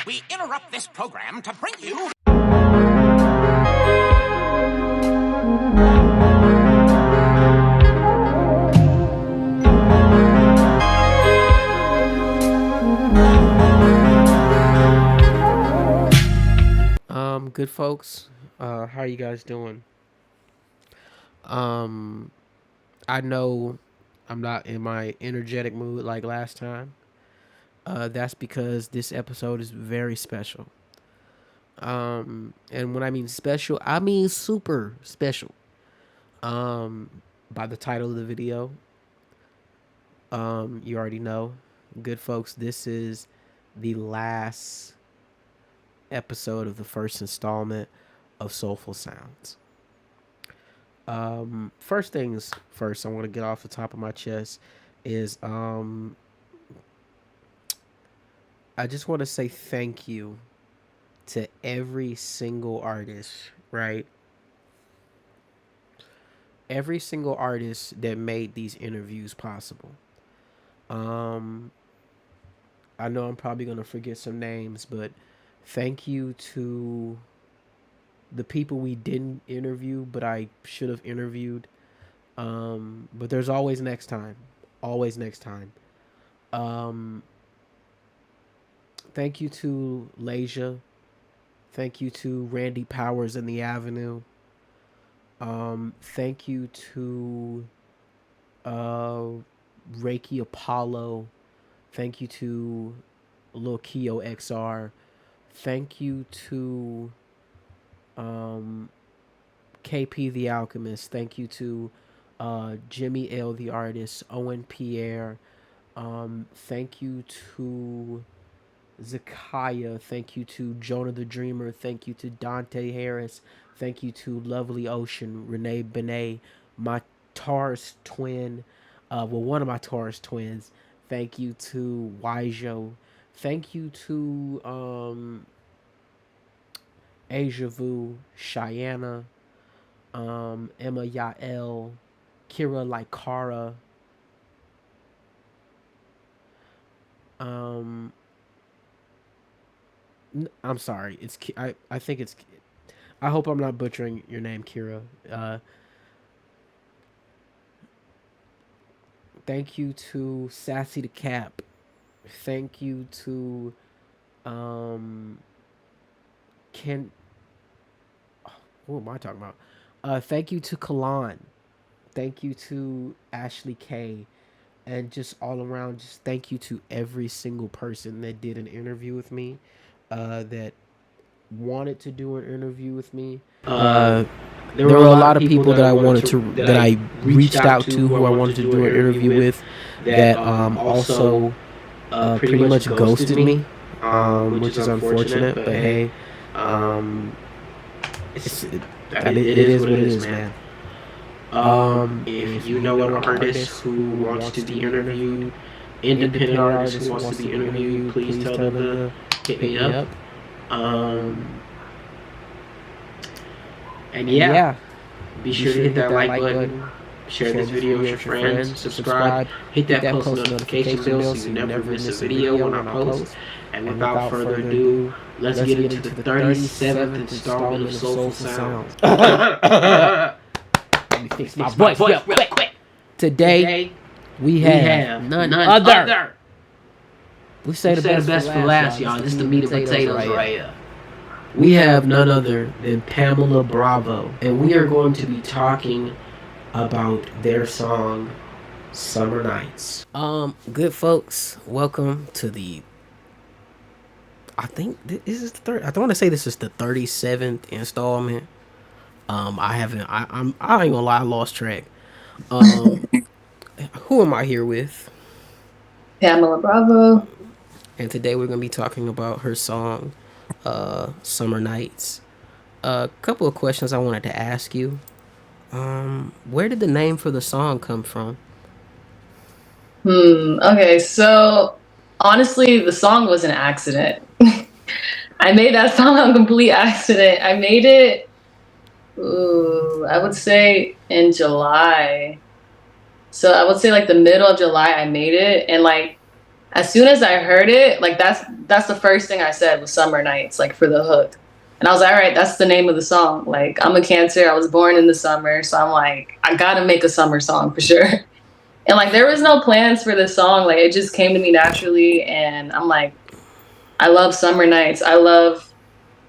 We interrupt this program to bring you... Good folks, how are you guys doing? I know I'm not in my energetic mood like last time. That's because this episode is very special. And when I mean special, I mean super special. By the title of the video, you already know. Good folks, this is the last episode of the first installment of Soulful Sounds. First things first, I want to get off the top of my chest is I just want to say thank you to every single artist, right? Every single artist that made these interviews possible. I know I'm probably going to forget some names, but thank you to the people we didn't interview, but I should have interviewed. But there's always next time. Always next time. Thank you to Lasia. Thank you to Randy Powers in the Avenue. Thank you to Reiki Apollo. Thank you to Lil Keo XR. Thank you to KP the Alchemist. Thank you to Jimmy L the Artist, Owen Pierre. Thank you to Zakaya. Thank you to Jonah the Dreamer. Thank you to Dante Harris. Thank you to Lovely Ocean, Renee Benet, my Taurus twin. One of my Taurus twins. Thank you to Waijo. Thank you to Asia Vu, Cheyenne, Emma Yael, Kira Likara, I'm sorry. I think it's. I hope I'm not butchering your name, Kira. Thank you to Sassy the Cap. Thank you to Ken. What am I talking about? Thank you to Kalan. Thank you to Ashley K. And just all around, just thank you to every single person that did an interview with me, that wanted to do an interview with me. There were a lot of people that I reached out to who I wanted to do an interview with that also pretty much ghosted me, which is unfortunate. But hey, it is what it is, man. If you know an artist who wants to be interviewed, independent artist who wants to be interviewed, please tell them to hit me up. And yeah, be sure to hit that like button, share this video with your friends, subscribe, hit that post notification bell so you never miss a video when I post. And without further ado, let's get into the 37th installment of Soulful Sounds. Let me fix my voice real quick. Today, we have none other. We say the best for last, y'all. This is the meat and potatoes right here. We have none other than Pamela Bravo, and we are going to be talking about their song, Summer Nights. Good folks, welcome to the... I think this is the third... I don't want to say this is the 37th installment. I ain't gonna lie, I lost track. Who am I here with? Pamela Bravo. And today we're gonna be talking about her song, Summer Nights. A couple of questions I wanted to ask you. Where did the name for the song come from? Okay, so honestly, the song was an accident. I made that song on complete accident. I made it, I would say in July. So I would say like the middle of July I made it, and like as soon as I heard it, like that's the first thing I said was Summer Nights, like for the hook. And I was like, all right, that's the name of the song. Like, I'm a Cancer. I was born in the summer. So I'm like, I got to make a summer song for sure. And like, there was no plans for this song. Like, it just came to me naturally. And I'm like, I love summer nights. I love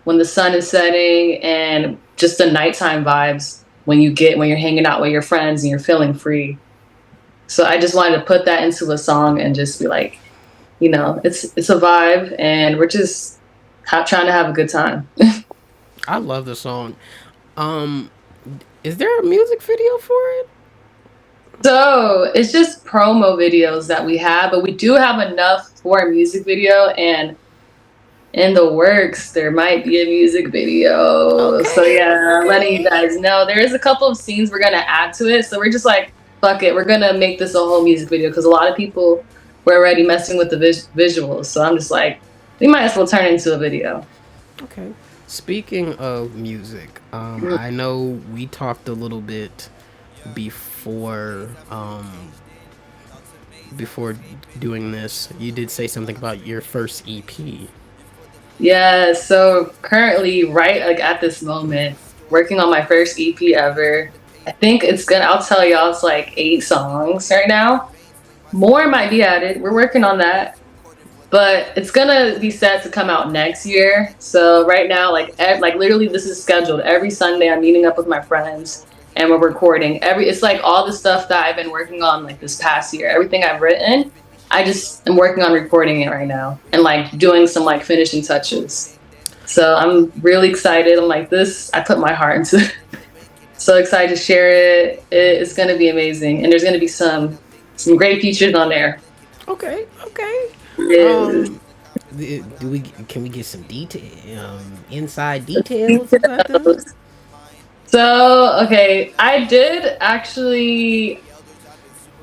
when the sun is setting and just the nighttime vibes when you're hanging out with your friends and you're feeling free. So I just wanted to put that into a song and just be like, it's a vibe and we're just trying to have a good time. I love the song. Is there a music video for it? So it's just promo videos that we have, but we do have enough for a music video, and in the works there might be a music video. Okay. So yeah, I'm letting you guys know there is a couple of scenes we're gonna add to it. So we're just like, fuck it, we're gonna make this a whole music video because a lot of people were already messing with the visuals. So I'm just like, we might as well turn it into a video. Okay. Speaking of music, I know we talked a little bit before doing this. You did say something about your first EP. Yeah, so currently, right like at this moment, working on my first EP ever. I think I'll tell y'all, it's like 8 songs right now. More might be added. We're working on that. But it's gonna be set to come out next year. So right now, like literally, this is scheduled every Sunday. I'm meeting up with my friends and we're recording. It's like all the stuff that I've been working on like this past year. Everything I've written, I just am working on recording it right now and like doing some like finishing touches. So I'm really excited. I'm like this. I put my heart into it. So excited to share it. It's gonna be amazing, and there's gonna be some great features on there. Okay. Can we get some inside details about them? So, okay, I did actually,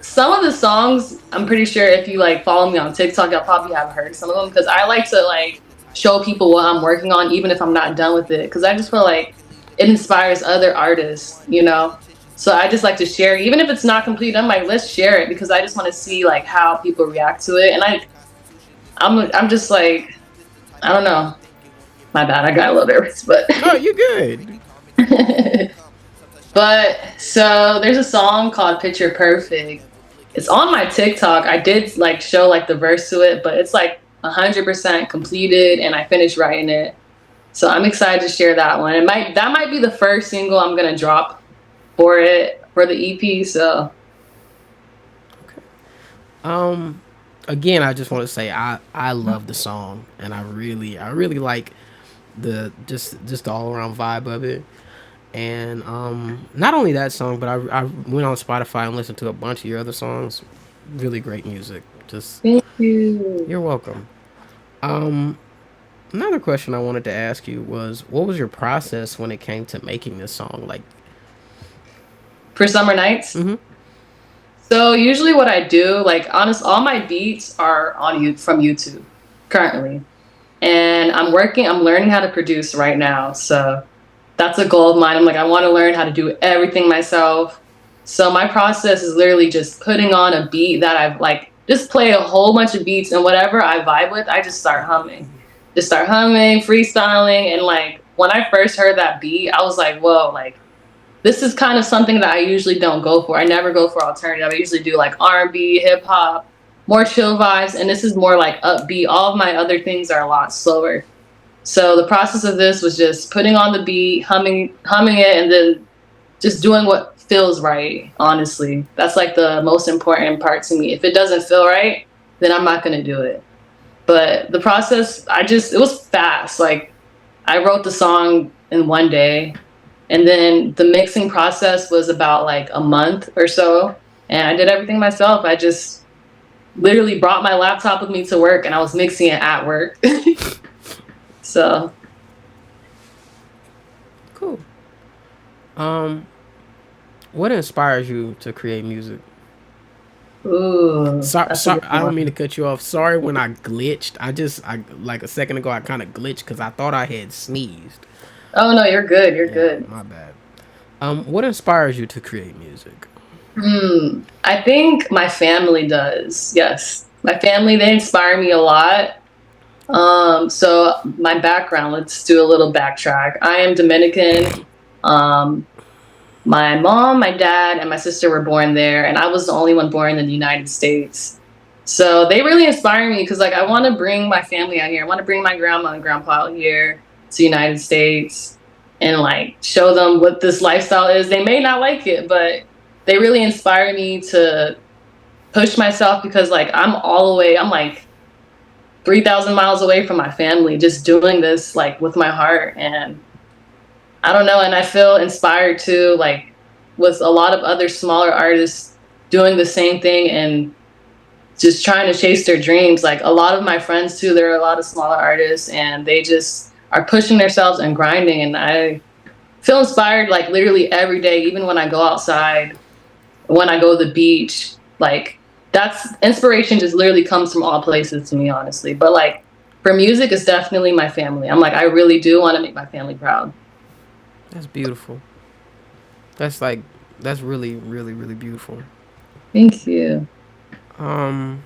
some of the songs, I'm pretty sure if you like follow me on TikTok, y'all probably have heard some of them because I like to like show people what I'm working on even if I'm not done with it, because I just feel like it inspires other artists, So I just like to share, even if it's not complete, I'm like, let's share it because I just want to see like how people react to it. And I'm just like, I don't know. My bad, I got a little nervous, but oh, you're good. But so there's a song called Picture Perfect. It's on my TikTok. I did like show like the verse to it, but it's like 100% completed and I finished writing it. So I'm excited to share that one. That might be the first single I'm gonna drop for the EP. So okay. Again, I just want to say I love the song and I really like the just the all around vibe of it. And not only that song, but I went on Spotify and listened to a bunch of your other songs. Really great music. Just thank you. You're welcome. Another question I wanted to ask you was, what was your process when it came to making this song? Like for Summer Nights? Mm-hmm. So usually what I do, like all my beats are from YouTube currently. And I'm learning how to produce right now. So that's a goal of mine. I'm like, I want to learn how to do everything myself. So my process is literally just putting on a beat that I've like just played a whole bunch of beats, and whatever I vibe with, I just start humming, freestyling. And like when I first heard that beat, I was like, whoa, like this is kind of something that I usually don't go for. I never go for alternative. I usually do like R&B, hip hop, more chill vibes. And this is more like upbeat. All of my other things are a lot slower. So the process of this was just putting on the beat, humming it, and then just doing what feels right, honestly. That's like the most important part to me. If it doesn't feel right, then I'm not going to do it. But the process, it was fast. Like I wrote the song in one day, and then the mixing process was about like a month or so. And I did everything myself. I just literally brought my laptop with me to work and I was mixing it at work. So cool. What inspires you to create music? Ooh, sorry, I don't mean to cut you off. Sorry when I glitched. I like a second ago I kind of glitched because I thought I had sneezed. Oh no, you're good. You're good. My bad. What inspires you to create music? I think my family does. Yes, my family, they inspire me a lot. So my background, let's do a little backtrack. I am Dominican. My mom, my dad, and my sister were born there, and I was the only one born in the United States. So they really inspire me because, like, I want to bring my family out here. I want to bring my grandma and grandpa out here to the United States and, like, show them what this lifestyle is. They may not like it, but they really inspire me to push myself because, like, I'm like 3,000 miles away from my family, just doing this, like, with my heart. And I don't know, and I feel inspired too, like, with a lot of other smaller artists doing the same thing and just trying to chase their dreams. Like, a lot of my friends too, there are a lot of smaller artists, and they just are pushing themselves and grinding. And I feel inspired, like, literally every day, even when I go outside, when I go to the beach. Like, that's inspiration just literally comes from all places to me, honestly. But, like, for music, it's definitely my family. I'm like, I really do want to make my family proud. That's beautiful. That's really, really, really beautiful. Thank you. When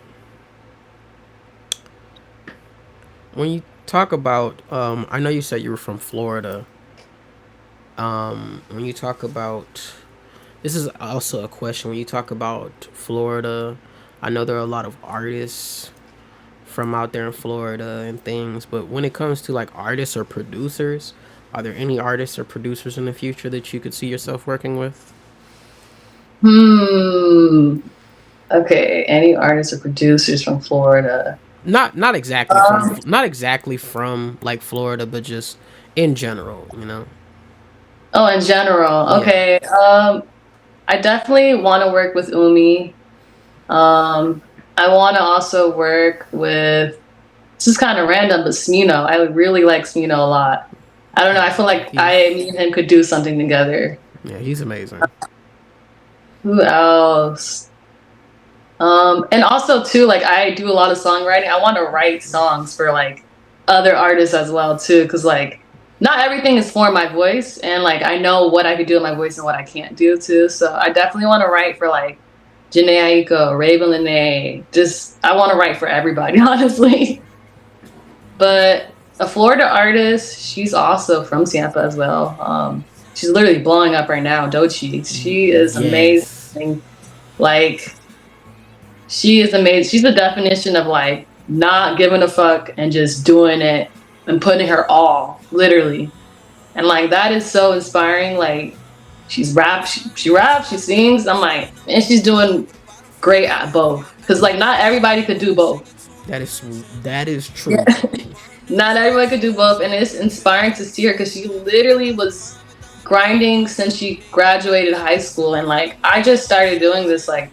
you talk about, I know you said you were from Florida. When you talk about, this is also a question. When you talk about Florida, I know there are a lot of artists from out there in Florida and things, but when it comes to, like, artists or producers, are there any artists or producers in the future that you could see yourself working with? Okay, any artists or producers from Florida? Not exactly from like Florida, but just in general, you know. Oh, in general. Yeah. Okay. I definitely want to work with Umi. I want to also work with, this is kind of random, but Smino. I really like Smino a lot. I don't know. I feel like me and him could do something together. Yeah, he's amazing. Who else? And also too, like, I do a lot of songwriting. I want to write songs for, like, other artists as well too, because, like, not everything is for my voice, and, like, I know what I could do with my voice and what I can't do too. So I definitely want to write for, like, Janae Aiko, Raven Lene. Just, I want to write for everybody, honestly. But a Florida artist, she's also from Tampa as well. She's literally blowing up right now, Doechii. She is amazing. Like, she is amazing. She's the definition of, like, not giving a fuck and just doing it and putting her all, literally. And, like, that is so inspiring. Like, she raps, she sings. I'm like, and she's doing great at both. Because, like, not everybody could do both. That is true. Yeah. Not everybody could do both. And it's inspiring to see her because she literally was grinding since she graduated high school. And, like, I just started doing this, like,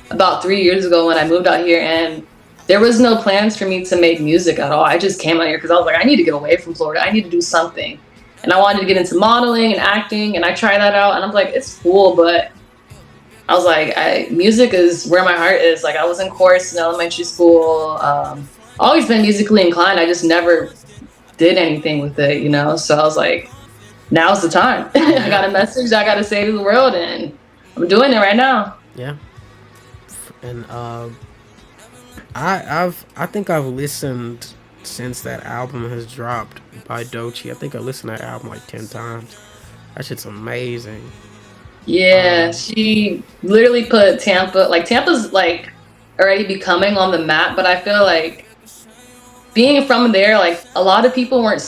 about 3 years ago when I moved out here, and there was no plans for me to make music at all. I just came out here because I was like, I need to get away from Florida. I need to do something. And I wanted to get into modeling and acting, and I tried that out, and I'm like, it's cool, but I was like, music is where my heart is. Like, I was in chorus in elementary school. Always been musically inclined. I just never did anything with it, you know? So I was like, now's the time. I got a message I got to say to the world, and I'm doing it right now. Yeah. And I think I've listened since that album has dropped by Doechii. I think I listened to that album like 10 times. That shit's amazing. Yeah, she literally put Tampa, like, Tampa's, like, already becoming on the map, but I feel like being from there, like, a lot of people aren't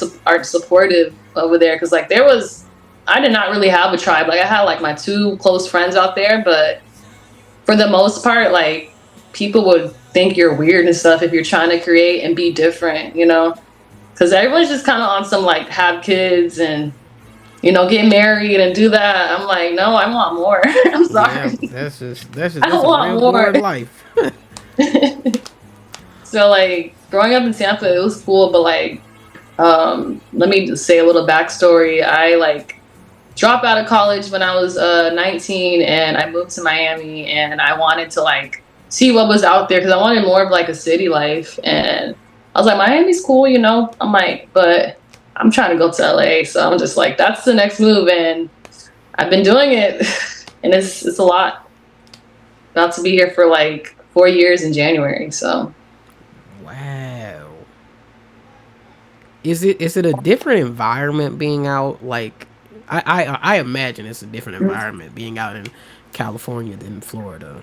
supportive over there, because, like, I did not really have a tribe. Like, I had, like, my 2 close friends out there, but for the most part, like, people would think you're weird and stuff if you're trying to create and be different, you know? Because everyone's just kind of on some, like, have kids and, you know, get married and do that. I'm like, no, I want more. I'm sorry. Yeah, that's just I don't want more. Life. So, like, growing up in Tampa, it was cool, but, like, let me just say a little backstory. I, like, dropped out of college when I was 19, and I moved to Miami, and I wanted to, like, see what was out there because I wanted more of, like, a city life. And I was like, Miami's cool, you know? I'm like, but I'm trying to go to LA, so I'm just like, that's the next move. And I've been doing it, and it's a lot. About to be here for, like, 4 years in January, so Wow. Is it a different environment being out? Like, I imagine it's a different environment being out in California than Florida.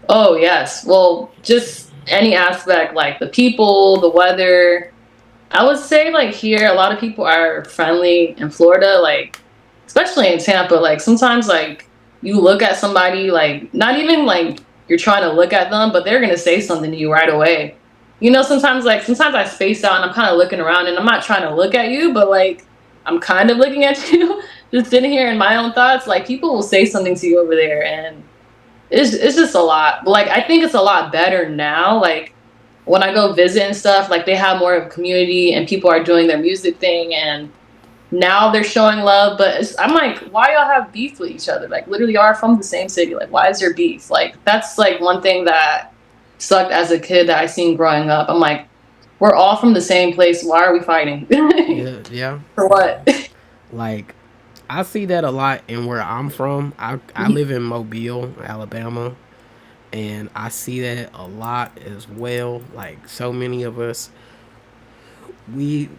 Oh yes. Well, just any aspect, like the people, the weather. I would say like here, a lot of people are friendly in Florida, like especially in Tampa. Like sometimes like you look at somebody, like not even like you're trying to look at them, but they're gonna say something to you right away. You know, sometimes I space out and I'm kind of looking around and I'm not trying to look at you, but like I'm kind of looking at you, just sitting here in my own thoughts. Like people will say something to you over there, and it's just a lot. But like I think it's a lot better now. Like when I go visit and stuff, like they have more of a community and people are doing their music thing, and now they're showing love. But I'm like, why y'all have beef with each other? Like literally are from the same city. Like why is there beef? Like that's like one thing that sucked as a kid that I seen growing up. I'm like, we're all from the same place. Why are we fighting? Yeah. For what? Like, I see that a lot in where I'm from. I live in Mobile, Alabama, and I see that a lot as well. Like, so many of us, we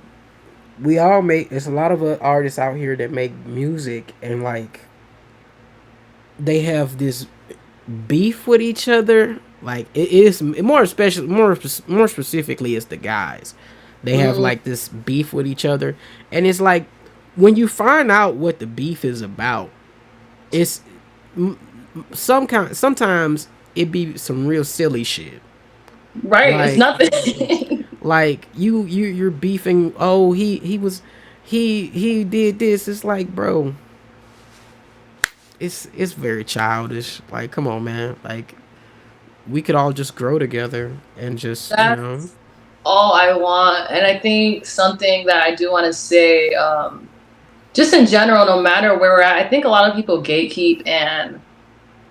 we all make. There's a lot of artists out here that make music, and like they have this beef with each other. Like it is more especially more specifically, it's the guys. They have like this beef with each other, and it's like when you find out what the beef is about, it's sometimes it be some real silly shit. Right, it's Like nothing. like you're beefing. Oh, he did this. It's like, bro, it's very childish. Like, come on, man. Like, we could all just grow together and just, That's all I want. And I think something that I do want to say, just in general, no matter where we're at, I think a lot of people gatekeep and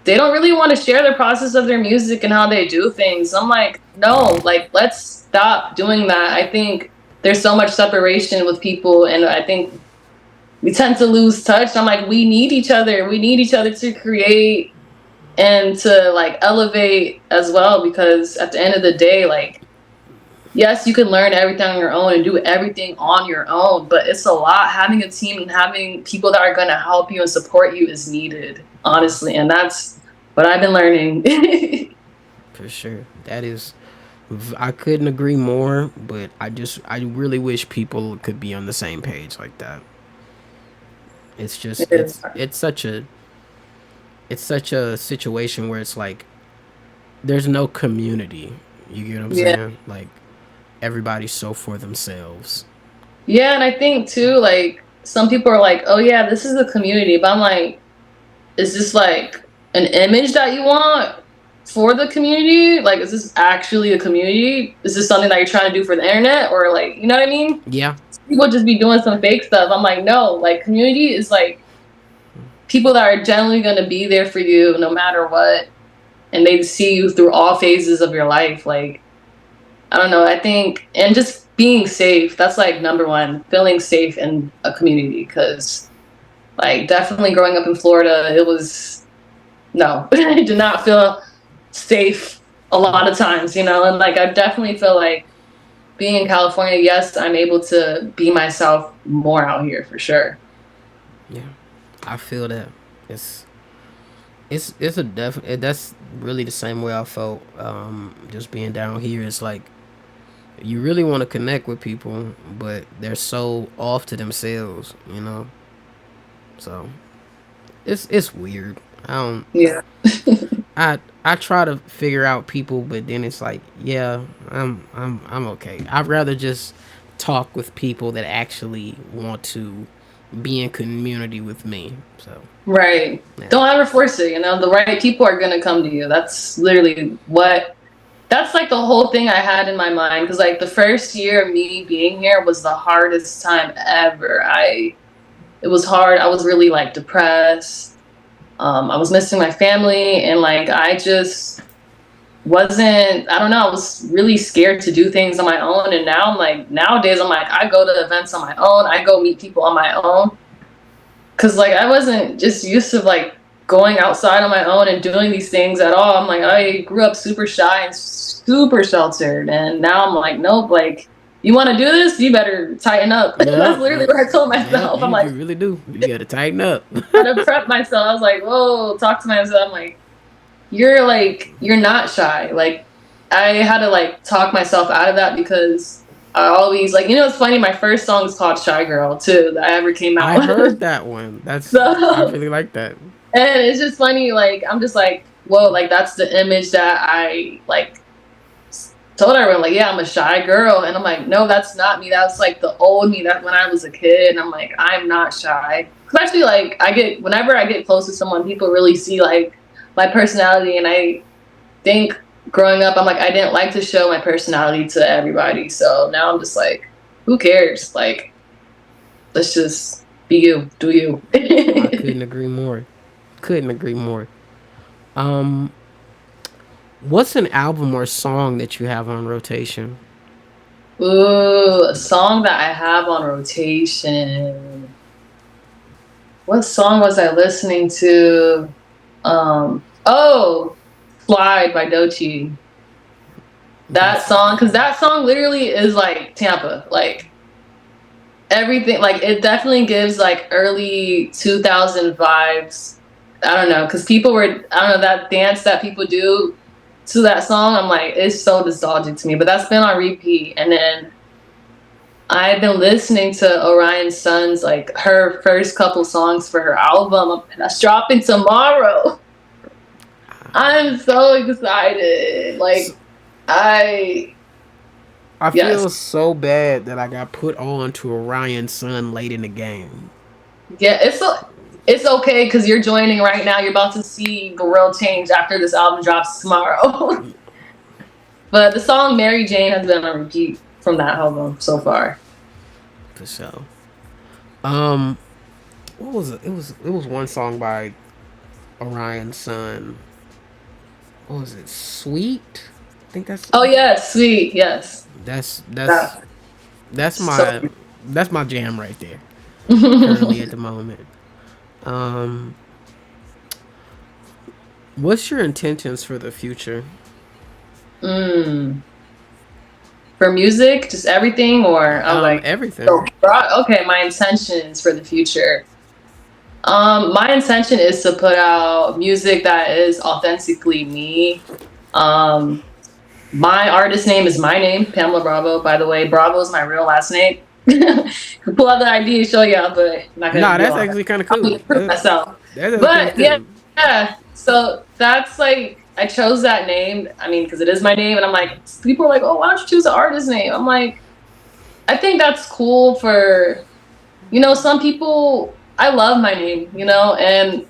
they don't really want to share the process of their music and how they do things. I'm like, no, like, let's stop doing that. I think there's so much separation with people, and I think we tend to lose touch. I'm like, we need each other. We need each other to create and to like elevate as well, because at the end of the day, like, yes, you can learn everything on your own and do everything on your own, but it's a lot. Having a team and having people that are going to help you and support you is needed, honestly. And that's what I've been learning. for sure. That is, I couldn't agree more. But I really wish people could be on the same page like that. It's just it's such a situation where it's like there's no community. You get what I'm saying? Like everybody's so for themselves. Yeah, and I think too, like, some people are like, oh yeah, this is a community. But I'm like, is this like an image that you want for the community? Like, is this actually a community? Is this something that you're trying to do for the internet? Or like, you know what I mean? Yeah. People just be doing some fake stuff. I'm like, no, like community is like people that are generally going to be there for you no matter what. And they see you through all phases of your life. Like, I don't know. I think, and just being safe, that's like number one, feeling safe in a community. Because, like, definitely growing up in Florida, it was, no, I did not feel safe a lot of times, you know? And, like, I definitely feel like being in California, yes, I'm able to be myself more out here for sure. Yeah. I feel that. It's a that's really the same way I felt just being down here. It's like you really want to connect with people, but they're so off to themselves, you know. So it's weird. I don't. Yeah. I try to figure out people, but then it's like, yeah, I'm okay. I'd rather just talk with people that actually want to be in community with me. So Right. yeah. Don't ever force it, you know? The right people are going to come to you. That's literally that's like the whole thing I had in my mind. Because, like, the first year of me being here was the hardest time ever. It was hard. I was really, like, depressed. I was missing my family. And, like, I just wasn't, I don't know, I was really scared to do things on my own. And now I'm like, nowadays I'm like, I go to events on my own. I go meet people on my own. Cause like I wasn't just used to like going outside on my own and doing these things at all. I'm like, I grew up super shy and super sheltered, and now I'm like, nope, like, you want to do this, you better tighten up. Yeah, That's literally what I told myself. yeah, I'm like, you really do. You got to tighten up. I had to prep myself. I was like, whoa, talk to myself. I'm like, you're not shy. Like, I had to like talk myself out of that because I always like, it's funny. My first song is called Shy Girl too, that I ever came out. I heard that one. So, I really like that. And it's just funny. Like, I'm just like, whoa, like that's the image that I like told everyone, like, yeah, I'm a shy girl. And I'm like, no, that's not me. That's like the old me that when I was a kid. And I'm like, I'm not shy. Especially like whenever I get close to someone, people really see like my personality. And I think growing up, I'm like, I didn't like to show my personality to everybody. So now I'm just like, who cares? Like, let's just be you, do you. I couldn't agree more. Couldn't agree more. What's an album or song that you have on rotation? Ooh, a song that I have on rotation. What song was I listening to? Oh, Slide by Doechii. That song, because that song literally is like Tampa. Like, everything, like, it definitely gives like early 2000 vibes. I don't know, because that dance that people do to that song, I'm like, it's so nostalgic to me. But that's been on repeat. And then I've been listening to Orion Sun's, like, her first couple songs for her album that's dropping tomorrow. I'm so excited. Like, I feel so bad that I got put on to Orion Sun late in the game. Yeah, it's okay because you're joining right now. You're about to see the world change after this album drops tomorrow. But the song Mary Jane has been on repeat from that album so far. For sure. What was it? It was one song by Orion Sun. What was it? Sweet? I think that's. Oh yeah, Sweet. Yes. That's so my jam right there. Currently at the moment. What's your intentions for the future? For music, just everything, or everything. Okay, my intentions for the future. My intention is to put out music that is authentically me. My artist name is my name, Pamela Bravo. By the way, Bravo is my real last name. Pull out the ID and show y'all, but not gonna. Nah, that's actually kind of cool. Myself. But yeah. So that's like, I chose that name. I mean, because it is my name, and I'm like, people are like, oh, why don't you choose an artist name? I'm like, I think that's cool for, some people. I love my name, and a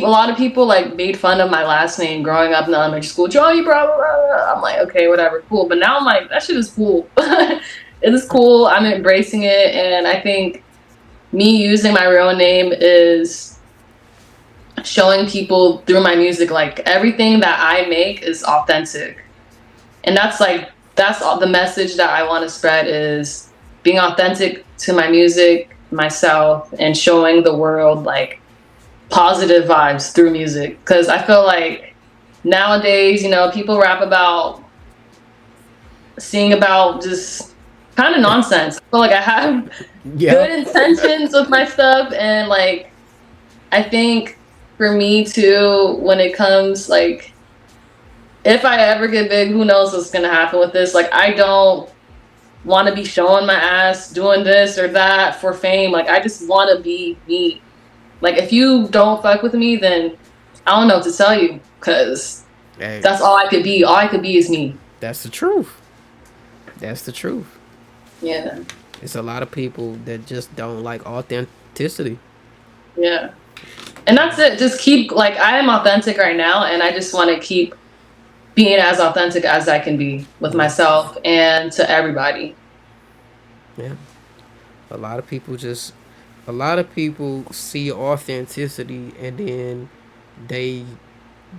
lot of people like made fun of my last name growing up in elementary school. Joey, blah, blah, blah. I'm like, okay, whatever, cool. But now I'm like, that shit is cool. It is cool. I'm embracing it, and I think me using my real name is showing people through my music, like, everything that I make is authentic. And that's all the message that I want to spread, is being authentic to my music, myself, and showing the world like positive vibes through music. Because I feel like nowadays, people rap about just kind of nonsense. I feel like I have good intentions with my stuff, and like, I think for me too, when it comes, like, if I ever get big, who knows what's gonna happen with this. Like, I don't want to be showing my ass doing this or that for fame. Like, I just want to be me. Like, if you don't fuck with me, then I don't know what to tell you, because that's all I could be. All I could be is me. That's the truth. That's the truth. Yeah. It's a lot of people that just don't like authenticity. Yeah. And that's it. Just keep, like, I am authentic right now, and I just want to keep being as authentic as I can be with myself and to everybody. Yeah. A lot of people see authenticity and then they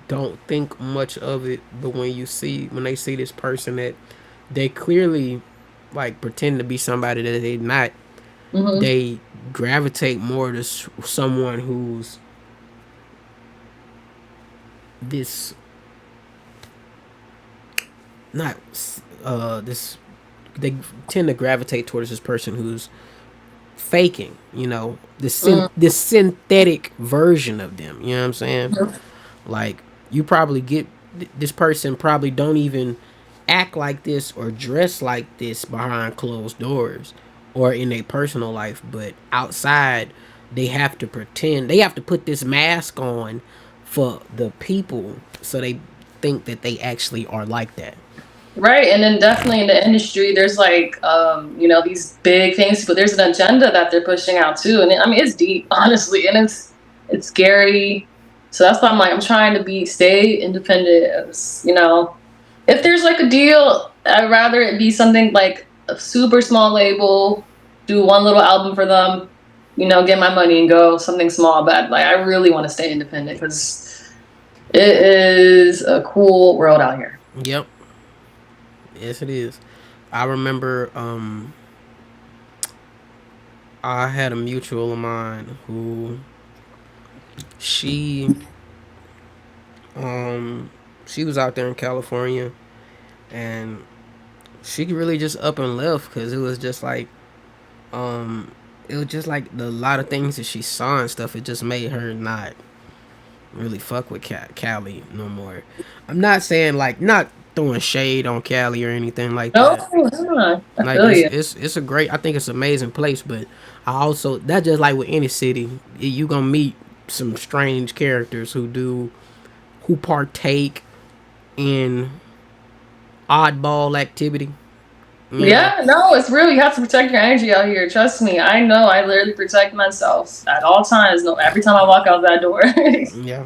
don't think much of it. But when they see this person that they clearly like pretend to be somebody that they're not, they gravitate more to someone who's this not this they tend to gravitate towards this person who's faking, you know, this synthetic version of them. You know what I'm saying? Like, you probably get this person probably don't even act like this or dress like this behind closed doors or in their personal life, but outside they have to pretend, they have to put this mask on for the people so they think that they actually are like that. Right, and then definitely in the industry, there's like, you know, these big things, but there's an agenda that they're pushing out too, and I mean, it's deep, honestly, and it's scary. So that's why I'm trying to stay independent. You know, if there's like a deal, I'd rather it be something like a super small label, do one little album for them, you know, get my money and go. Something small, but like I really want to stay independent because it is a cool world out here. Yep. Yes, it is. I remember I had a mutual of mine who she she was out there in California, and she really just up and left because it was just like a lot of things that she saw and stuff. It just made her not really fuck with Cali no more. I'm not saying like, not throwing shade on Cali or anything like that. No, I Like, feel you. it's a great, I think it's an amazing place, but I also, that's just like with any city, you gonna meet some strange characters who partake in oddball activity. Yeah, no, it's real. You have to protect your energy out here. Trust me. I know. I literally protect myself at all times. No, every time I walk out that door. Yeah.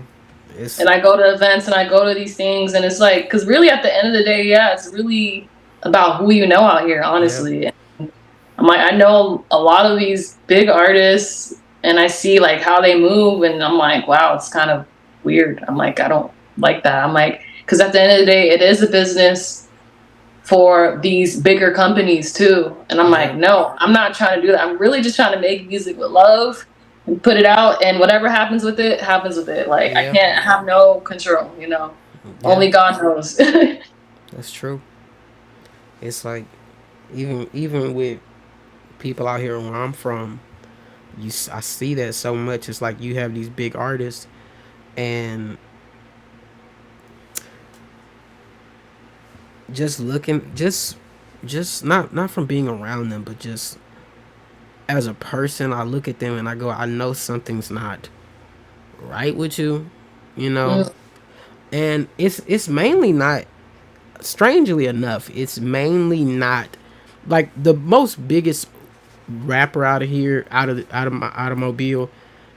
And I go to events and I go to these things, and it's like, because really at the end of the day, yeah, it's really about who you know out here, honestly. Yeah. I'm like, I know a lot of these big artists, and I see like how they move, and I'm like, wow, it's kind of weird. I'm like, I don't like that. I'm like, because at the end of the day, it is a business for these bigger companies too. And I'm like, no, I'm not trying to do that. I'm really just trying to make music with love and put it out, and whatever happens with it, happens with it. Like, I can't have no control, you know. Only God knows. That's true. It's like, even with people out here where I'm from, I see that so much. It's like you have these big artists, and just looking, just not from being around them, but just as a person, I look at them and I go, I know something's not right with you, you know. And it's mainly not, strangely enough, it's mainly not like the most biggest rapper out of here, out of my automobile,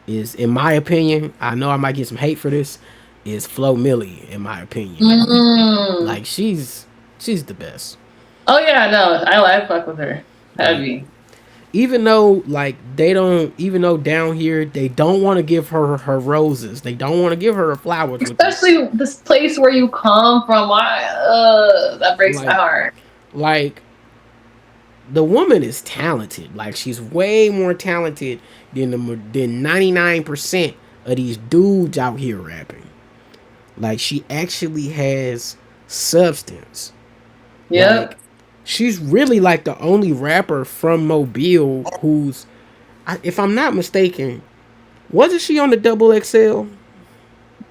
is, in my opinion, I know I might get some hate for this, is Flo Milli, in my opinion. Like, she's the best. Oh yeah, no, I fuck with her heavy. Even though, like, even though down here they don't want to give her her roses, they don't want to give her her flowers, especially this place where you come from. That breaks my heart. Like, the woman is talented. Like, she's way more talented than 99% of these dudes out here rapping. Like, she actually has substance. Yeah. Like, she's really like the only rapper from Mobile who's, if I'm not mistaken, wasn't she on the Double XL?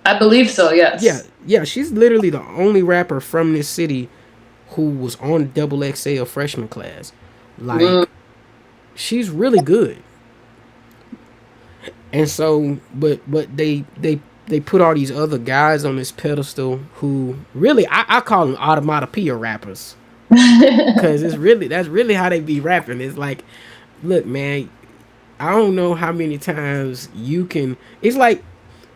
I believe so, yes. Yeah, she's literally the only rapper from this city who was on Double XL freshman class. Like, she's really good. And so, but they put all these other guys on this pedestal who really, I call them automatopoeia rappers. Because that's really how they be rapping. It's like, look, man, I don't know how many times you can, it's like,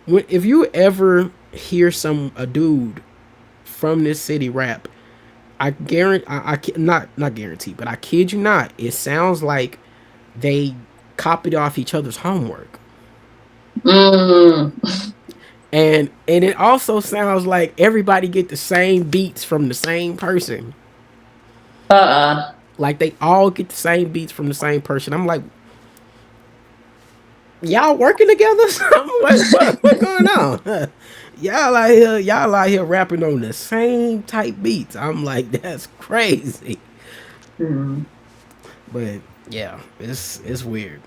if you ever hear a dude from this city rap, I guarantee, not guarantee, but I kid you not, it sounds like they copied off each other's homework. And it also sounds like everybody get the same beats from the same person. Like, they all get the same beats from the same person. I'm like, y'all working together? What's going on? Y'all out here rapping on the same type beats. I'm like, that's crazy. Mm. But yeah, it's weird.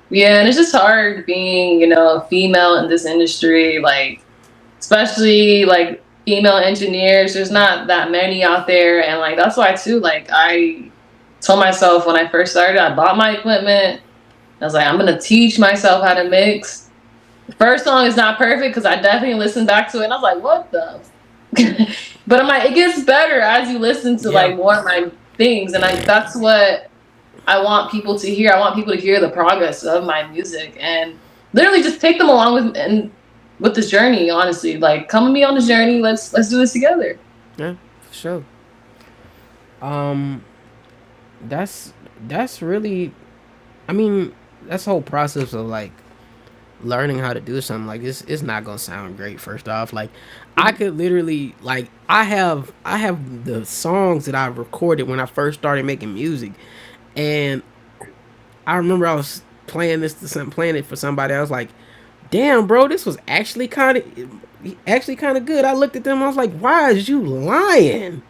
Yeah, and it's just hard being, a female in this industry, like, especially like female engineers. There's not that many out there, and like that's why too. Like I told myself when I first started, I bought my equipment. I was like, I'm gonna teach myself how to mix. The first song is not perfect because I definitely listened back to it and I was like, what the? But I'm like, it gets better as you listen to like more of my things, and that's what I want people to hear. I want people to hear the progress of my music and literally just take them along with this journey. Honestly, like come with me on this journey. Let's do this together. Yeah, for sure. Um, that's really, I mean, that's the whole process of like learning how to do something like this. It's not gonna sound great. First off, like I could literally like I have the songs that I recorded when I first started making music, and I remember I was playing it for somebody. I was like, damn, bro, this was actually kind of good. I looked at them. I was like, why is you lying?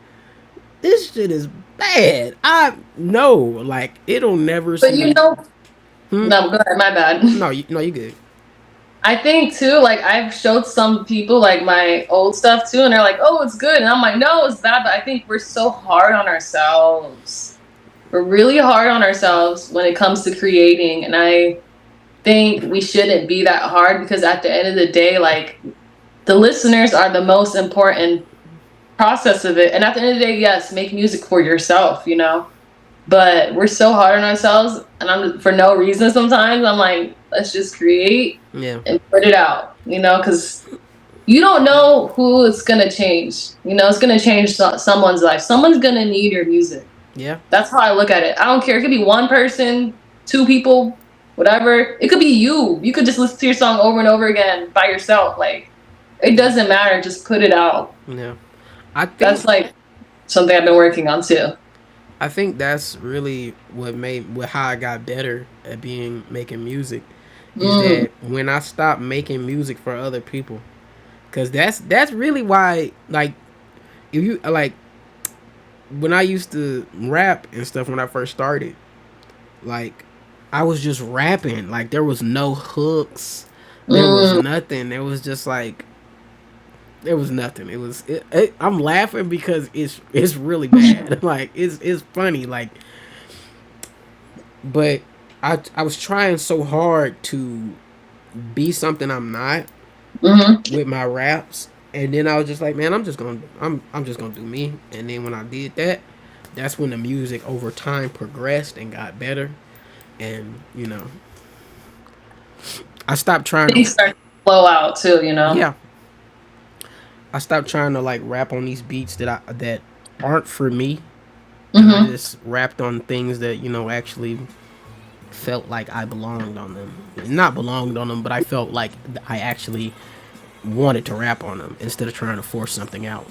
This shit is bad. I know, like it'll never. But no, go ahead. My bad. No, you good. I think too, like I've showed some people like my old stuff too, and they're like, "Oh, it's good," and I'm like, "No, it's bad." But I think we're so hard on ourselves. We're really hard on ourselves when it comes to creating, and I think we shouldn't be that hard because at the end of the day, like the listeners are the most important process of it. And at the end of the day, yes, make music for yourself, but we're so hard on ourselves, and I'm for no reason. Sometimes I'm like, let's just create and put it out, because you don't know who it's gonna change. It's gonna change someone's life. Someone's gonna need your music. Yeah, that's how I look at it. I don't care. It could be one person, two people, whatever. It could be you. You could just listen to your song over and over again by yourself. Like, it doesn't matter. Just put it out. Yeah, I think that's like something I've been working on too. I think that's really what how I got better at making music is that when I stopped making music for other people, because that's really why, like, if you like when I used to rap and stuff when I first started, like I was just rapping, like there was no hooks, there was nothing. It was just like there was nothing. I'm laughing because it's really bad. Like it's funny. Like, but I was trying so hard to be something I'm not with my raps, and then I was just like, man, I'm just gonna do me. And then when I did that, that's when the music over time progressed and got better. And I stopped trying to start to flow out too. Yeah. I stopped trying to like rap on these beats that aren't for me. And I just rapped on things that actually felt like I belonged on them. Not belonged on them, but I felt like I actually wanted to rap on them instead of trying to force something out.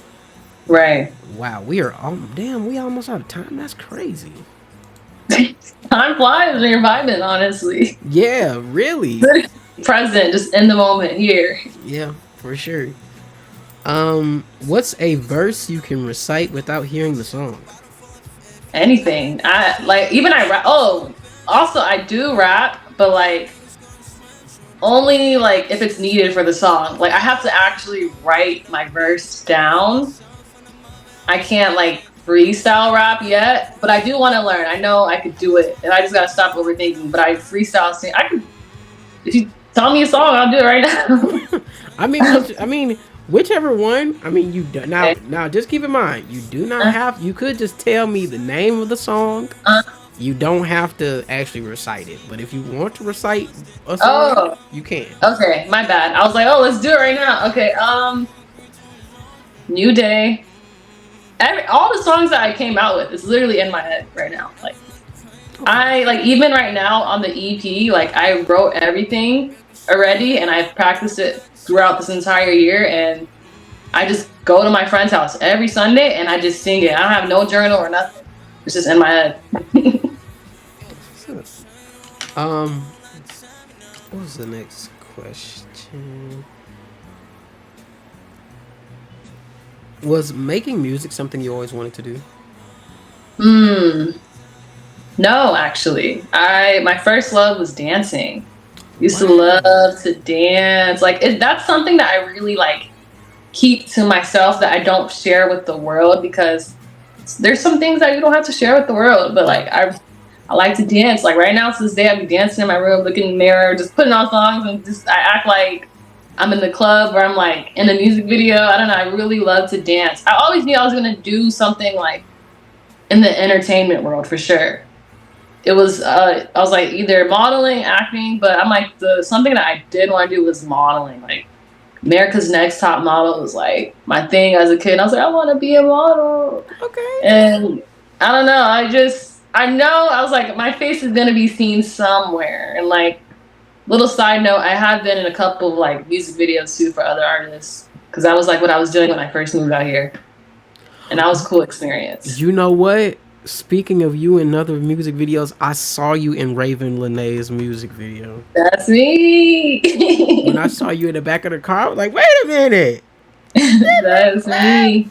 Right. Wow, we almost out of time. That's crazy. Time flies when you're vibing, honestly. Yeah, really. Present, just in the moment here. Yeah, for sure. What's a verse you can recite without hearing the song? Anything. I rap. Oh, also I do rap, but like only like if it's needed for the song. Like I have to actually write my verse down. I can't like freestyle rap yet, but I do want to learn. I know I could do it, and I just gotta stop overthinking. But I freestyle sing. I could. If you tell me a song, I'll do it right now. I mean, whichever one. I mean, you do, now. Just keep in mind, you do not have. You could just tell me the name of the song. You don't have to actually recite it, but if you want to recite a song, you can. Okay, my bad. I was like, oh, let's do it right now. Okay, New Day. All the songs that I came out with is literally in my head right now. Like, I like even right now on the EP, like I wrote everything already, and I've practiced it throughout this entire year, and I just go to my friend's house every Sunday and I just sing it. I don't have no journal or nothing. It's just in my head. What was the next question? Was making music something you always wanted to do? No, actually. My first love was dancing. Used to love to dance. Like that's something that I really like keep to myself, that I don't share with the world, because there's some things that you don't have to share with the world. But like I like to dance. Like right now to this day, I be dancing in my room, looking in the mirror, just putting on songs, and just I act like I'm in the club or I'm like in a music video. I don't know. I really love to dance. I always knew I was gonna do something like in the entertainment world for sure. It was I was like either modeling, acting, but I'm like something that I did want to do was modeling. Like America's Next Top Model was like my thing as a kid. I was like, I want to be a model. Okay. And I don't know. I know I was like, my face is gonna be seen somewhere. And like, little side note, I have been in a couple of like music videos too for other artists, because that was like what I was doing when I first moved out here, and that was a cool experience. You know what? Speaking of you in other music videos, I saw you in Raven Lenae's music video. That's me. When I saw you in the back of the car, I was like, wait a minute. That's me.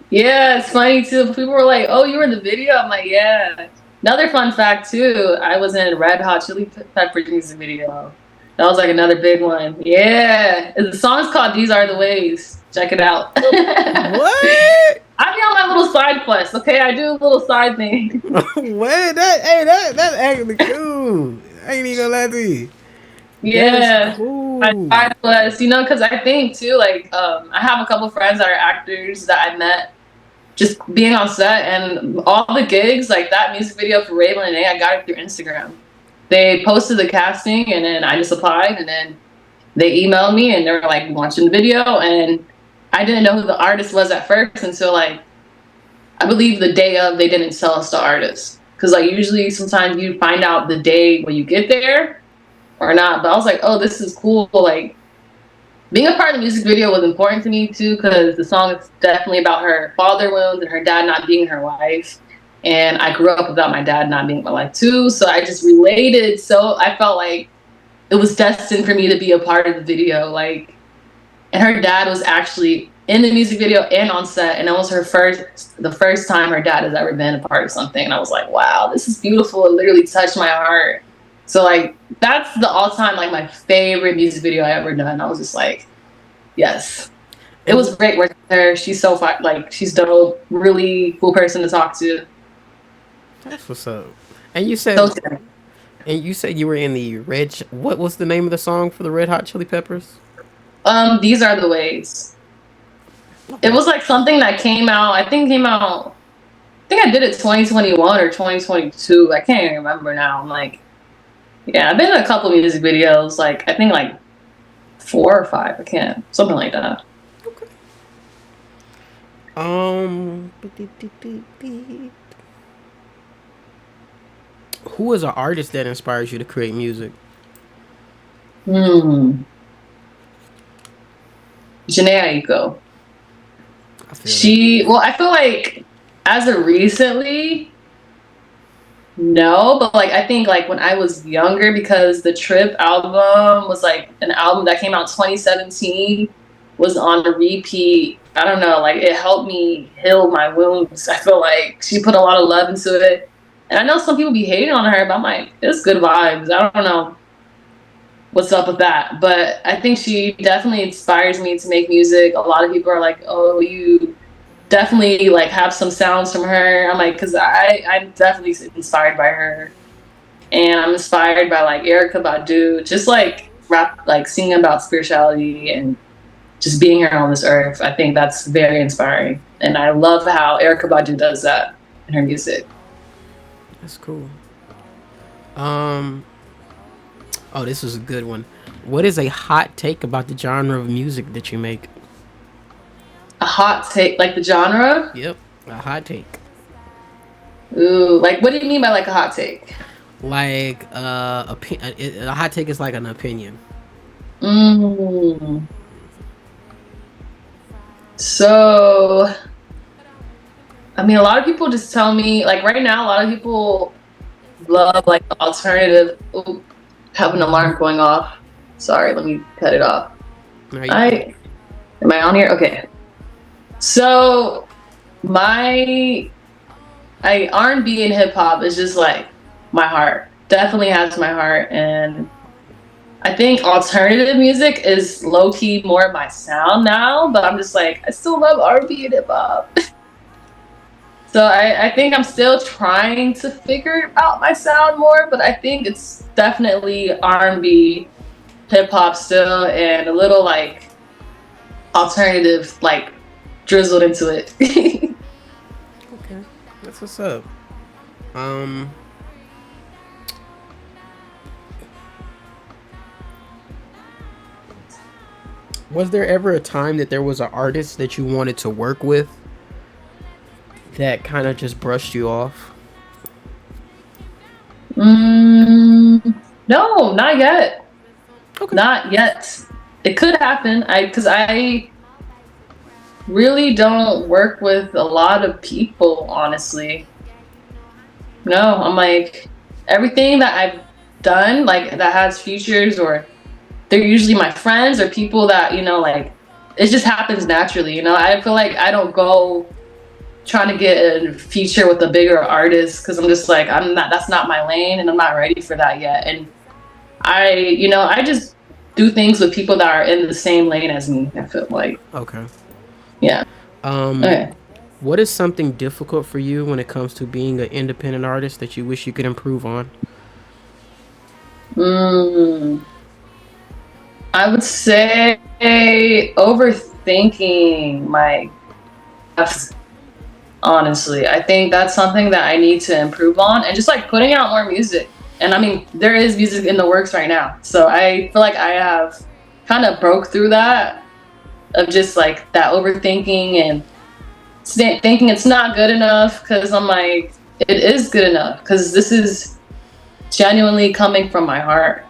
Yeah, it's funny too. People were like, "Oh, you were in the video?" I'm like, "Yeah." Another fun fact too, I was in Red Hot Chili Peppers music video. That was like another big one. Yeah, the song's called "These Are the Ways." Check it out. What? I be on my little side quest. Okay, I do a little side thing. What? That's actually cool. I ain't even gonna lie to you. Yeah, Cool. my side quest. You know, because I think too, like, I have a couple friends that are actors that I met just being on set, and all the gigs, like that music video for Raven and A, I got it through Instagram. They posted the casting, and then I just applied, and then they emailed me, and they were like watching the video, and I didn't know who the artist was at first until like I believe the day of, they didn't tell us the artist, because like usually sometimes you find out the day when you get there or not. But I was like, oh, this is cool. Like being a part of the music video was important to me too, because the song is definitely about her father wounds and her dad not being her life. And I grew up without my dad not being my life too, so I just related. So I felt like it was destined for me to be a part of the video. Like, and her dad was actually in the music video and on set, and it was the first time her dad has ever been a part of something. And I was like, wow, this is beautiful. It literally touched my heart. So like that's the all-time like my favorite music video I ever done. I was just like, yes. It was great working with her. She's so fun. Like she's dope. Really cool person to talk to. That's what's up. And you said you were in the what was the name of the song for the Red Hot Chili Peppers? These Are the Ways. It was like something that came out. I think I did it 2021 or 2022. I can't even remember now. I'm like, yeah, I've been in a couple of music videos. Like I think like 4 or 5. I can't, something like that. Okay. Who is an artist that inspires you to create music? Janae Aiko. I feel like as of recently, no, but like I think like when I was younger, because the Trip album was like an album that came out 2017, was on a repeat. I don't know, like it helped me heal my wounds. I feel like she put a lot of love into it. And I know some people be hating on her, but I'm like, it's good vibes. I don't know what's up with that. But I think she definitely inspires me to make music. A lot of people are like, oh, you definitely like have some sounds from her. I'm like, because I'm definitely inspired by her. And I'm inspired by like Erykah Badu, just like rap, like singing about spirituality and just being here on this earth. I think that's very inspiring. And I love how Erykah Badu does that in her music. That's cool. Oh, this is a good one. What is a hot take about the genre of music that you make? A hot take, like the genre? Yep, a hot take. Ooh, like what do you mean by like a hot take? Like a hot take is like an opinion. So, I mean, a lot of people just tell me, like right now, a lot of people love like the alternative have an alarm going off. Sorry, let me cut it off. No, Am I on here? Okay. So my R&B and hip hop is just like my heart. Definitely has my heart, and I think alternative music is low key more my sound now. But I'm just like, I still love R&B and hip hop. So I think I'm still trying to figure out my sound more, but I think it's definitely R&B, hip hop still, and a little like alternative, like drizzled into it. okay, that's what's up. Was there ever a time that there was an artist that you wanted to work with that kind of just brushed you off? No, not yet. Okay. Not yet. It could happen. Because I really don't work with a lot of people, honestly. No, I'm like, everything that I've done, like that has features, or they're usually my friends or people that, you know, like it just happens naturally. You know, I feel like I don't go trying to get a feature with a bigger artist because I'm just like, that's not my lane, and I'm not ready for that yet. And I just do things with people that are in the same lane as me, I feel like. Okay. Yeah. Okay. What is something difficult for you when it comes to being an independent artist that you wish you could improve on? I would say overthinking my stuff. Honestly, I think that's something that I need to improve on, and just like putting out more music. And I mean, there is music in the works right now, so I feel like I have kind of broke through that of just like that overthinking and thinking it's not good enough, because I'm like, it is good enough because this is genuinely coming from my heart,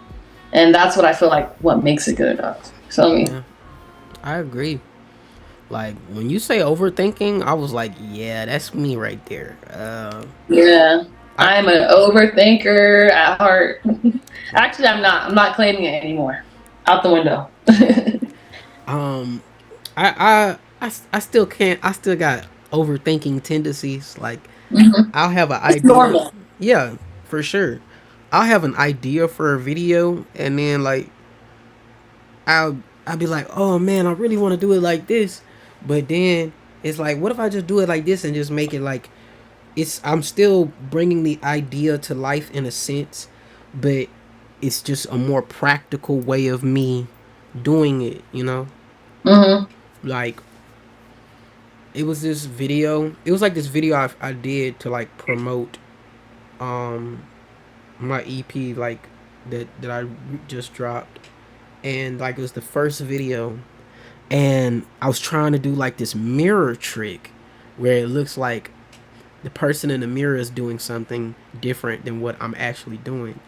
and that's what I feel like what makes it good enough. Feel me? Yeah, I agree. Like when you say overthinking, I was like, yeah, that's me right there. Yeah, I'm an overthinker at heart. Actually, I'm not. I'm not claiming it anymore. Out the window. I still can't. I still got overthinking tendencies. Like I'll have an It's idea. normal. Yeah, for sure. I'll have an idea for a video, and then like I'll be like, oh man, I really want to do it like this, but then it's like, what if I just do it like this and just make it like I'm still bringing the idea to life in a sense, but it's just a more practical way of me doing it, you know? Like it was this video. It was like this video I did to like promote my EP like that I just dropped, and like it was the first video, and I was trying to do like this mirror trick where it looks like the person in the mirror is doing something different than what I'm actually doing.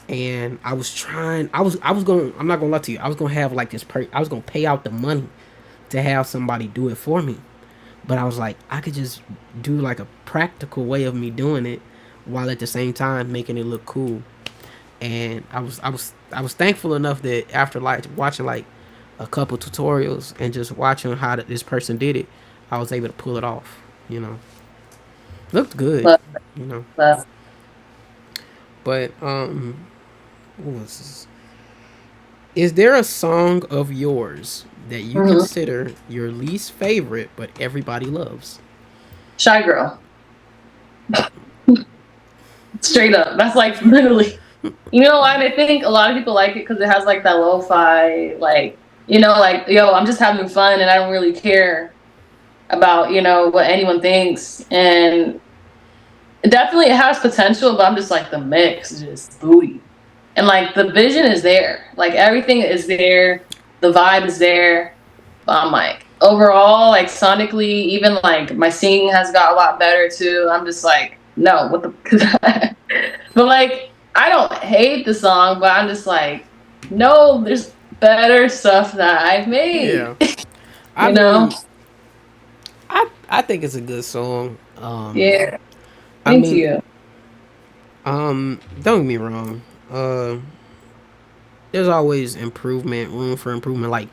And I was trying. I was going. I'm not gonna lie to you. I was gonna have like this. I was gonna pay out the money to have somebody do it for me. But I was like, I could just do like a practical way of me doing it, while at the same time making it look cool. And I was thankful enough that after like watching like a couple tutorials and just watching how this person did it, I was able to pull it off. You know, looked good. You know, but what was this? Is there a song of yours that you consider your least favorite but everybody loves? Shy Girl. Straight up. That's like literally. You know why? I think a lot of people like it because it has like that lo-fi, like, you know, like, yo, I'm just having fun and I don't really care about, you know, what anyone thinks. And definitely it has potential, but I'm just like, the mix is just booty. And like the vision is there. Like everything is there. The vibe is there. But I'm like, overall, like sonically, even like my singing has got a lot better too. I'm just like, no, what the but like I don't hate the song, but I'm just like, no, there's better stuff that I've made. Yeah. You know? I think it's a good song. Yeah. I Thank mean, you. don't get me wrong. uh, there's always room for improvement. Like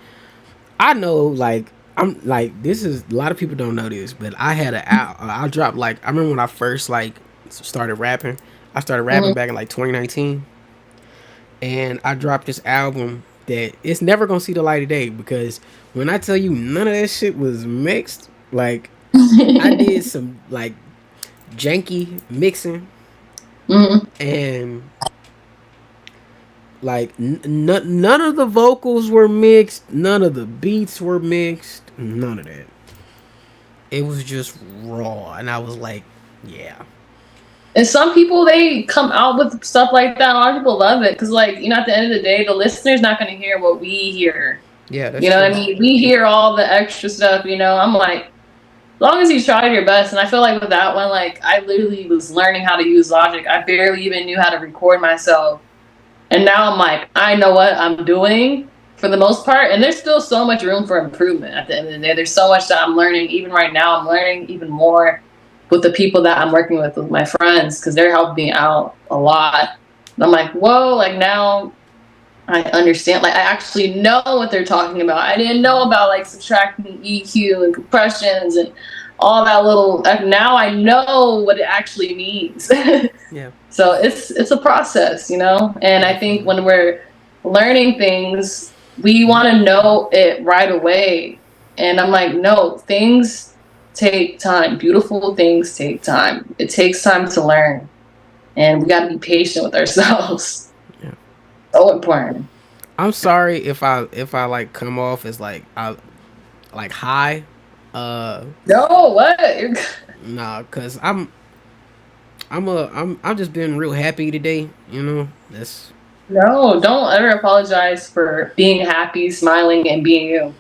I know, like I'm like this is a lot of people don't know this, but I had I dropped like I remember when I first like started rapping. I started rapping Mhm. back in like 2019, and I dropped this album that it's never gonna see the light of day because when I tell you none of that shit was mixed, like I did some like janky mixing Mhm. and like none of the vocals were mixed, none of the beats were mixed, none of that. It was just raw, and I was like, yeah, And some people, they come out with stuff like that. A lot of people love it because, like, at the end of the day, the listener's not going to hear what we hear. yeah, that's You know what true. I mean? We hear all the extra stuff. I'm like, as long as you tried your best. And I feel like with that one, like, I literally was learning how to use Logic. I barely even knew how to record myself. And now I'm like, I know what I'm doing for the most part. And there's still so much room for improvement at the end of the day. There's so much that I'm learning. Even right now, I'm learning even more with the people that I'm working with my friends, because they're helping me out a lot. And I'm like, whoa, like now I understand. Like I actually know what they're talking about. I didn't know about like subtracting EQ and compressions and all that little. Now I know what it actually means. Yeah, So it's a process, And I think definitely. when we're learning things, we want to know it right away. And I'm like, no, things take time. Beautiful things take time. It takes time to learn, and we got to be patient with ourselves. Yeah. So important. I'm sorry if I like come off as like I like high. Uh, No, what? nah, cause I'm just being real happy today. You know, that's No, don't ever apologize for being happy, smiling, and being you.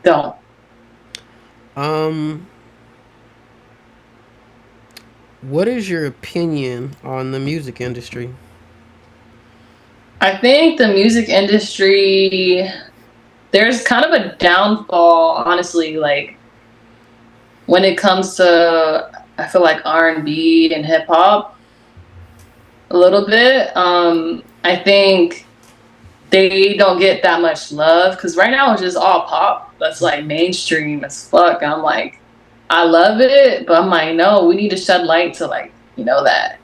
Don't. um. What is your opinion on the music industry? I think the music industry, there's kind of a downfall, honestly, like when it comes to, I feel like R&B and hip hop a little bit. I think they don't get that much love because right now it's just all pop. That's like mainstream as fuck. I'm like, I love it, but I'm like, no, we need to shed light to like, that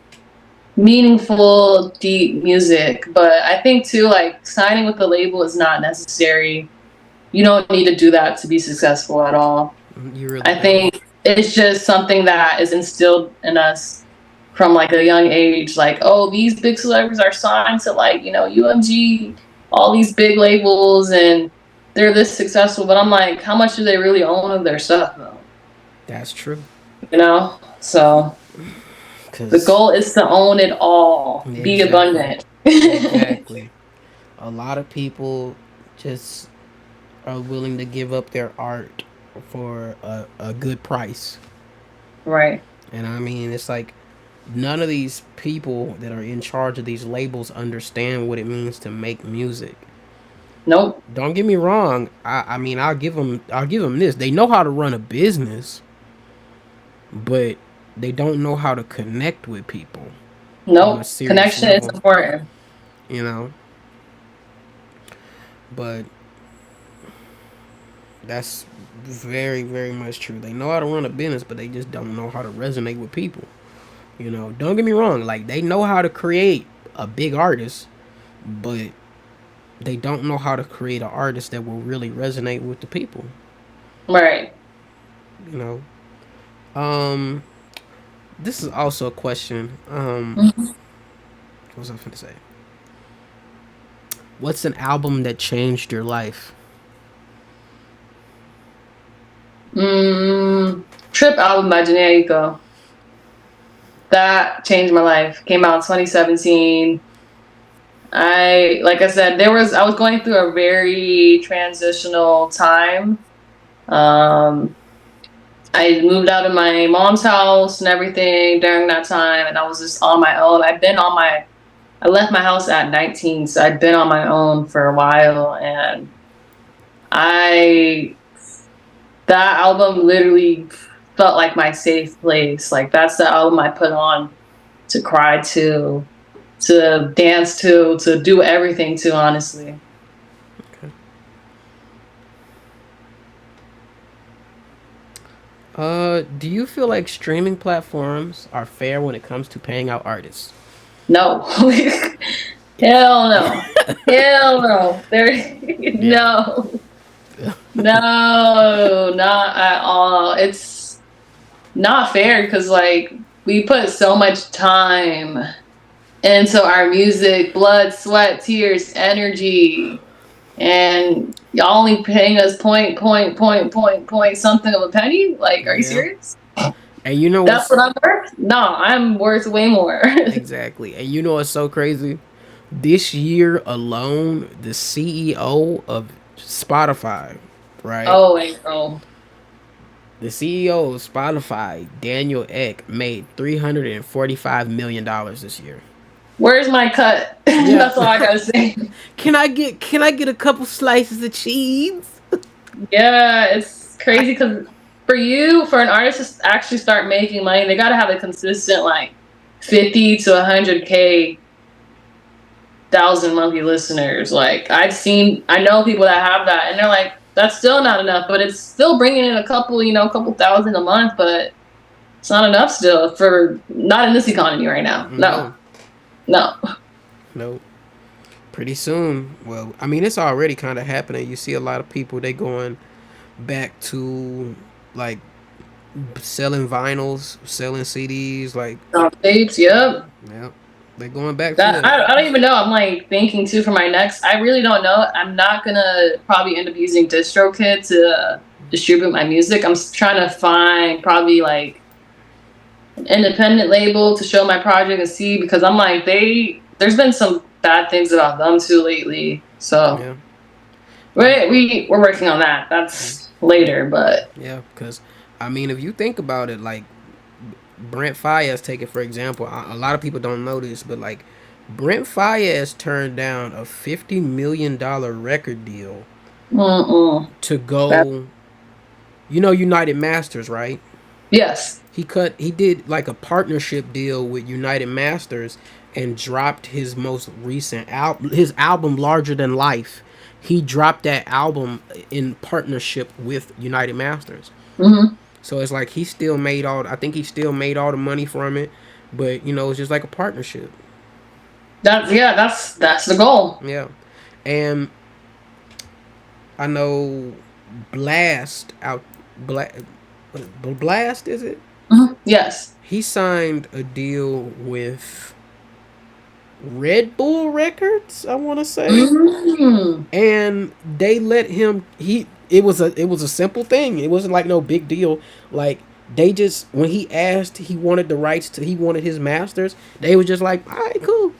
meaningful, deep music. But I think too, like signing with the label is not necessary. You don't need to do that to be successful at all. You really I don't. think it's just something that is instilled in us from like a young age. Like, oh, these big celebrities are signed to like, UMG, all these big labels, and they're this successful. But I'm like, how much do they really own of their stuff though? That's true. So the Cause goal is to own it all, be exactly, abundant. exactly. A lot of people just are willing to give up their art for a good price. Right. And I mean, it's like none of these people that are in charge of these labels understand what it means to make music. Nope. Don't get me wrong. I mean, I'll give them this. They know how to run a business, but they don't know how to connect with people on a Nope. serious Connection is level. important. You know, but that's very, very much true. They know how to run a business, but they just don't know how to resonate with people. You know, don't get me wrong. Like they know how to create a big artist, but they don't know how to create an artist that will really resonate with the people. Right. You know, um, this is also a question. Mhm. What was I going to say? What's an album that changed your life? Trip album by Janae Eiko. That changed my life. Came out in 2017. Like I said, I was going through a very transitional time. Um, I moved out of my mom's house and everything during that time, and I was just on my own. I left my house at 19, so I'd been on my own for a while, and I, that album literally felt like my safe place. Like that's the album I put on to cry to to dance to do everything to, honestly. Do you feel like streaming platforms are fair when it comes to paying out artists? No. Hell no. Hell no. No. No, not at all. It's not fair because, like, we put so much time into our music, blood, sweat, tears, energy, and y'all only paying us point something of a penny. Like, are you serious? And you know that's what I'm worth? No, I'm worth way more. Exactly. And you know what's so crazy? This year alone, the CEO of Spotify, right? Oh, wait, bro. The CEO of Spotify, Daniel Ek, made $345 million this year. Where's my cut? Yeah. That's all I gotta say. Can I get a couple slices of cheese? Yeah, it's crazy because for an artist to actually start making money, they gotta have a consistent, like, 50 to 100K thousand monthly listeners. Like, I know people that have that, and they're like, that's still not enough, but it's still bringing in a couple thousand a month, but it's not enough still not in this economy right now. No. Pretty soon. Well, I mean, it's already kind of happening. You see a lot of people, they going back to, like, selling vinyls, selling CDs, like tapes. Yep. They're going back to that. I don't even know. I'm, like, thinking too for my next. I really don't know. I'm not gonna probably end up using DistroKid to distribute my music. I'm trying to find probably, like, an independent label to show my project and see, because I'm like, there's been some bad things about them too lately. So we're working on that. That's later, but because I mean, if you think about it, like, Brent Faiyaz, take it for example. A lot of people don't know this, but, like, Brent Faiyaz turned down a $50 million record deal to go. You know United Masters, right? Yes. He did, like, a partnership deal with United Masters and dropped his most recent album Larger Than Life. He dropped that album in partnership with United Masters. Mm-hmm. So it's like he still made all the money from it, but, you know, it's just like a partnership. That's the goal. Yeah. And I know Blast, is it? Mm-hmm. Yes. He signed a deal with Red Bull Records, I want to say. Mm-hmm. And they let him, it was a simple thing. It wasn't like no big deal. Like, they just, when he asked, he wanted the rights he wanted his masters, they was just like, all right, cool.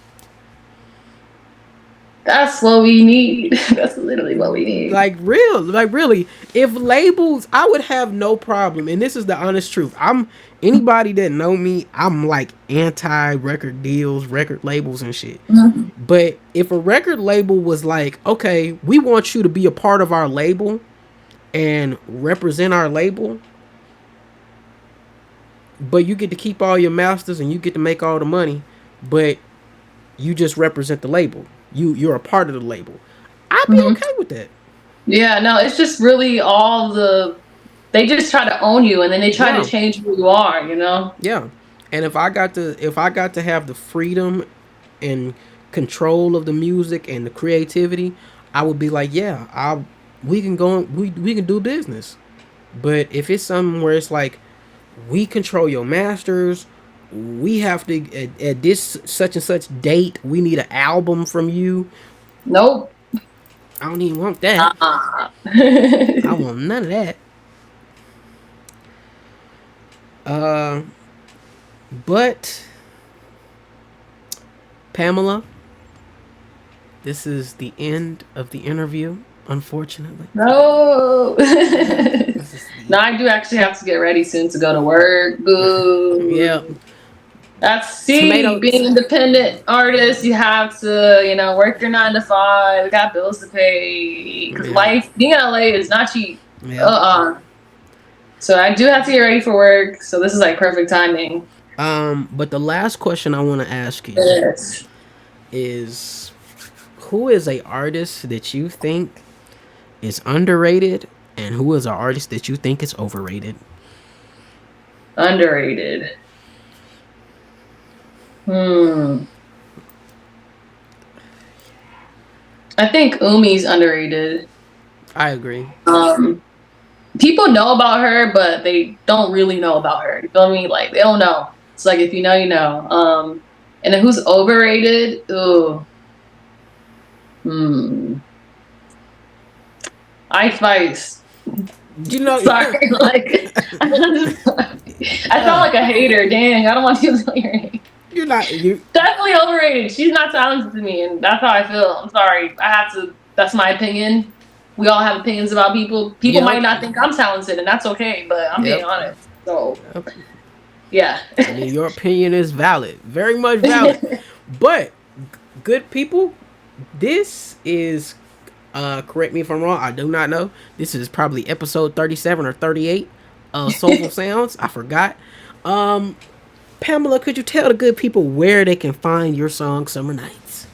That's what we need. That's literally what we need. Like, really, if labels, I would have no problem. And this is the honest truth. Anybody that know me, I'm, like, anti record deals, record labels and shit. Mm-hmm. But if a record label was like, okay, we want you to be a part of our label and represent our label, but you get to keep all your masters and you get to make all the money, but you just represent the label. You're a part of the label. I'd be okay with that. Yeah, no, it's just really they just try to own you, and then they try to change who you are, you know? Yeah. And if I got to have the freedom and control of the music and the creativity, I would be like, we can do business. But if it's something where it's like, we control your masters, we have to at this such and such date, we need an album from you. Nope. I don't even want that. I want none of that. But Pamela, this is the end of the interview, unfortunately. No. No, I do actually have to get ready soon to go to work. Boo. Yeah. Being independent artist, you have to, work your 9 to 5. We got bills to pay. Because life, being in LA is not cheap. Yeah. So I do have to get ready for work. So this is like perfect timing. But the last question I want to ask you. Yes. is, who is a artist that you think is underrated, and who is an artist that you think is overrated? Underrated. I think Umi's underrated. I agree. People know about her, but they don't really know about her. You feel me? Like, they don't know. It's like, if you know, you know. And then who's overrated? Ooh. Ice Spice. You know, Sorry, like, I sound like a hater. Dang, I don't want you to tell your name. you're not. You Definitely overrated. She's not talented to me, and that's how I feel. I'm sorry. I have to. That's my opinion. We all have opinions about people. People might not think I'm talented, and that's okay. But I'm being honest. So, yeah. I mean, your opinion is valid, very much valid. But good people, this is. Correct me if I'm wrong. I do not know. This is probably episode 37 or 38 of Soulful Sounds. I forgot. Pamela, could you tell the good people where they can find your song Summer Nights?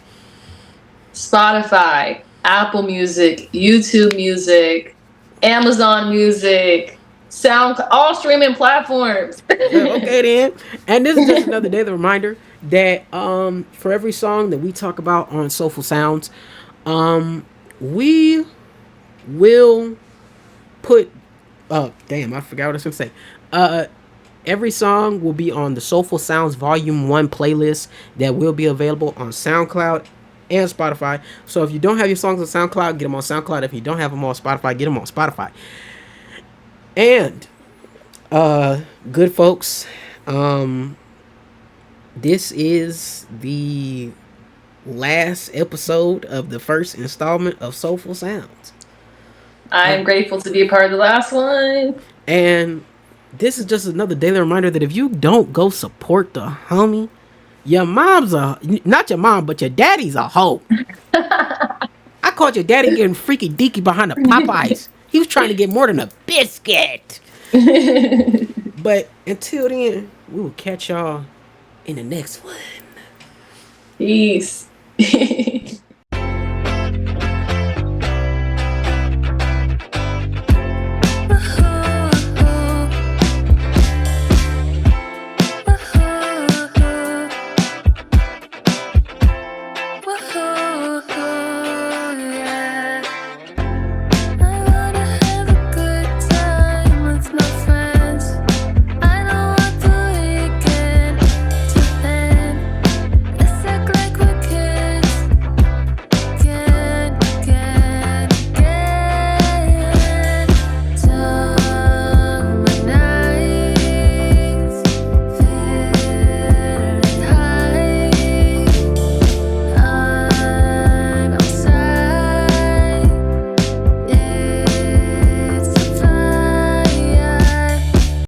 Spotify, Apple Music, YouTube Music, Amazon Music, SoundCloud, all streaming platforms. Okay then. And this is just another day, the reminder that for every song that we talk about on Soulful Sounds, we will put damn, I forgot what I was gonna say. Every song will be on the Soulful Sounds Volume 1 playlist that will be available on SoundCloud and Spotify. So if you don't have your songs on SoundCloud, get them on SoundCloud. If you don't have them on Spotify, get them on Spotify. And good folks, this is the last episode of the first installment of Soulful Sounds. I'm grateful to be a part of the last one. And this is just another daily reminder that if you don't go support the homie, your mom's not your mom, but your daddy's a hoe. I caught your daddy getting freaky deaky behind the Popeyes. He was trying to get more than a biscuit. But until then, we will catch y'all in the next one. Peace.